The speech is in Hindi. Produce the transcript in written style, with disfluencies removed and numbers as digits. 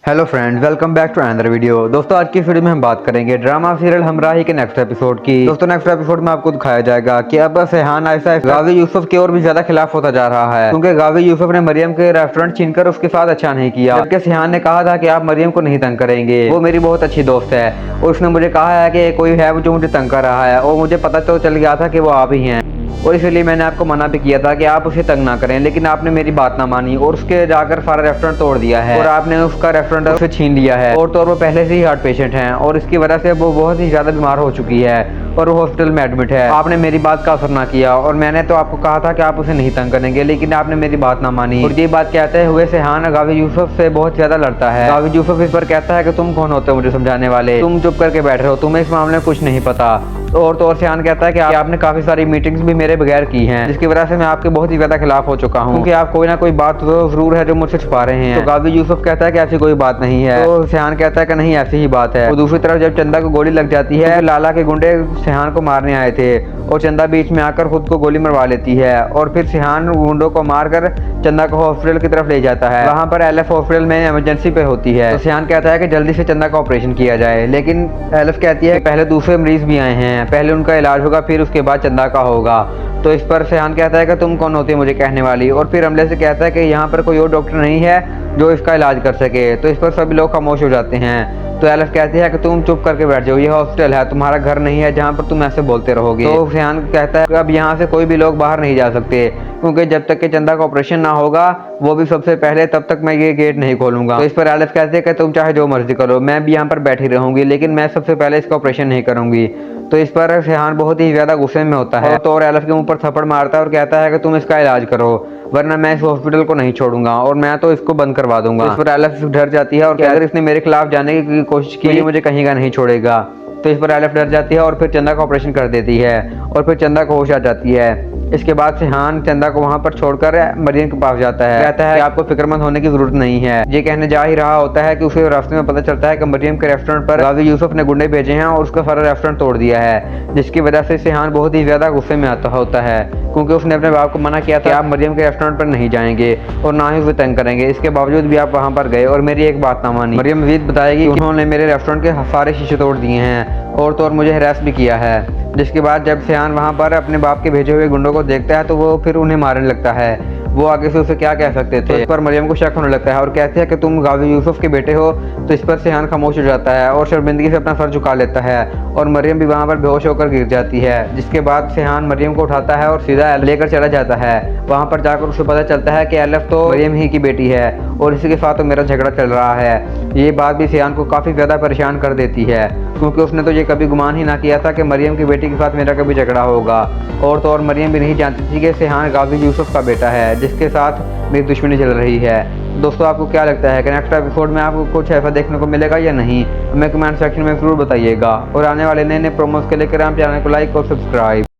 Hello friends, welcome back to another video. दोस्तों, आज की वीडियो में हम बात करेंगे ड्रामा सीरियल हमराही के नेक्स्ट एपिसोड की। दोस्तों, नेक्स्ट एपिसोड में आपको दिखाया जाएगा कि अब सेहान ऐसा गावी यूसुफ की और भी ज्यादा खिलाफ होता जा रहा है, क्योंकि गावी यूसुफ ने मरियम के रेस्टोरेंट छीनकर उसके साथ अच्छा नहीं किया, जबकि सेहान ने कहा था कि आप मरियम को नहीं तंग करेंगे, वो मेरी बहुत अच्छी दोस्त है और उसने मुझे कहा है कि कोई है जो मुझे तंग कर रहा है, और मुझे पता तो चल गया था कि वो आप ही हैं, और इसलिए मैंने आपको मना भी किया था कि आप उसे तंग ना करें, लेकिन आपने मेरी बात ना मानी और उसके जाकर सारा रेस्टोरेंट तोड़ दिया है और आपने उसका रेस्टोरेंट उसे छीन लिया है। और तो वो पहले से ही हार्ट पेशेंट हैं और इसकी वजह से वो बहुत ही ज़्यादा बीमार हो चुकी है और वो हॉस्पिटल में एडमिट है। आपने मेरी बात का असर ना किया और मैंने तो आपको कहा था कि आप उसे नहीं तंग करेंगे, लेकिन आपने मेरी बात ना मानी। और ये बात कहते हुए सेहान गावी यूसुफ से बहुत ज़्यादा लड़ता है। गावी यूसुफ इस पर कहता है कि तुम कौन होते हो मुझे समझाने वाले, तुम चुप करके बैठ रहे हो, तुम्हें इस मामले में कुछ नहीं पता। और तो और सेहान कहता है कि आपने काफी सारी मीटिंग्स भी मेरे बगैर की हैं, जिसकी वजह से मैं आपके बहुत ही ज्यादा खिलाफ हो चुका हूं, क्योंकि आप कोई ना कोई बात तो जरूर है जो मुझसे छुपा रहे हैं। तो गावी यूसुफ कहता है कि ऐसी कोई बात नहीं है, तो सेहान कहता है कि नहीं ऐसी ही बात है। तो दूसरी तरफ जब चंदा को गोली लग जाती है, तो लाला के गुंडे सेहान को मारने आए थे और चंदा बीच में आकर खुद को गोली मरवा लेती है और फिर सेहान गुंडों को मारकर चंदा को हॉस्पिटल की तरफ ले जाता है। वहां पर एलएफ हॉस्पिटल में इमरजेंसी पे होती है, तो सेहान कहता है कि जल्दी से चंदा का ऑपरेशन किया जाए, लेकिन एलएफ कहती है पहले दूसरे मरीज भी आए हैं, पहले उनका इलाज होगा फिर उसके बाद चंदा का होगा। तो इस पर सेहान कहता है कि तुम कौन होती है मुझे कहने वाली, और फिर अमले से कहता है कि यहाँ पर कोई और डॉक्टर नहीं है जो इसका इलाज कर सके। तो इस पर सभी लोग खामोश हो जाते हैं। तो एलएफ कहती है कि तुम चुप करके बैठ जाओ, ये हॉस्पिटल है, तुम्हारा घर नहीं है जहाँ पर तुम ऐसे बोलते रहोगे। तो सेहान कहता है कि अब यहाँ से कोई भी लोग बाहर नहीं जा सकते, क्योंकि जब तक कि चंदा का ऑपरेशन ना होगा वो भी सबसे पहले, तब तक मैं ये गेट नहीं खोलूंगा। तो इस पर एलएफ कहते हैं कि तुम चाहे जो मर्जी करो, मैं भी यहाँ पर बैठी रहूंगी, लेकिन मैं सबसे पहले इसका ऑपरेशन नहीं करूंगी। तो इस पर सेहान बहुत ही ज्यादा गुस्से में होता है तो और एलएफ के मुंह पर थप्पड़ मारता है और कहता है कि तुम इसका इलाज करो, वरना मैं इस हॉस्पिटल को नहीं छोड़ूंगा और मैं तो इसको बंद करवा दूंगा। इस पर एलएफ डर जाती है और अगर इसने मेरे खिलाफ जाने की कोशिश की मुझे कहीं का नहीं छोड़ेगा। तो इस पर एलएफ डर जाती है और फिर चंदा का ऑपरेशन कर देती है और फिर चंदा को होश आ जाती है। इसके बाद सेहान चंदा को वहां पर छोड़कर मरियम के पास जाता है, कहता है कि आपको फिक्रमंद होने की जरूरत नहीं है। ये कहने जा ही रहा होता है कि उसे रास्ते में पता चलता है कि मरियम के रेस्टोरेंट पर गावी यूसुफ ने गुंडे भेजे हैं और उसका सारा रेस्टोरेंट तोड़ दिया है, जिसकी वजह से सेहान बहुत ही ज्यादा गुस्से में आता होता है, क्योंकि उसने अपने बाप को मना किया था कि आप मरियम के रेस्टोरेंट पर नहीं जाएंगे और ना ही उसे तंग करेंगे। इसके बावजूद भी आप वहां पर गए और मेरी एक बात ना मानी। मरियम मजीद बताएगी कि उन्होंने मेरे रेस्टोरेंट के सारे शीशे तोड़ दिए हैं और तो और मुझे हरास भी किया है। जिसके बाद जब सेहान वहां पर अपने बाप के भेजे हुए गुंडों को देखता है तो वो फिर उन्हें मारने लगता है। वो आगे से उसे क्या कह सकते थे। तो इस पर मरियम को शक होने लगता है और कहते हैं कि तुम गावी यूसुफ के बेटे हो। तो इस पर सेहान खामोश हो जाता है और शर्मिंदगी से अपना सर झुका लेता है और मरियम भी वहां पर बेहोश होकर गिर जाती है। जिसके बाद सेहान मरियम को उठाता है और सीधा लेकर चला जाता है। वहां पर जाकर उसे पता चलता है कि एलएफ तो मरियम ही की बेटी है और इसी के साथ तो मेरा झगड़ा चल रहा है। ये बात भी सेहान को काफी ज्यादा परेशान कर देती है, क्योंकि उसने तो ये कभी गुमान ही ना किया था कि मरियम की बेटी के साथ मेरा कभी झगड़ा होगा। और तो और मरियम भी नहीं जानती थी कि सेहान गावी यूसुफ का बेटा है, जिसके साथ मेरी दुश्मनी चल रही है। दोस्तों, आपको क्या लगता है कि नेक्स्ट एपिसोड में आपको कुछ ऐसा देखने को मिलेगा या नहीं, हमें कमेंट सेक्शन में जरूर बताइएगा। और आने वाले नए नए प्रोमोस के लिए करें चैनल को लाइक और सब्सक्राइब।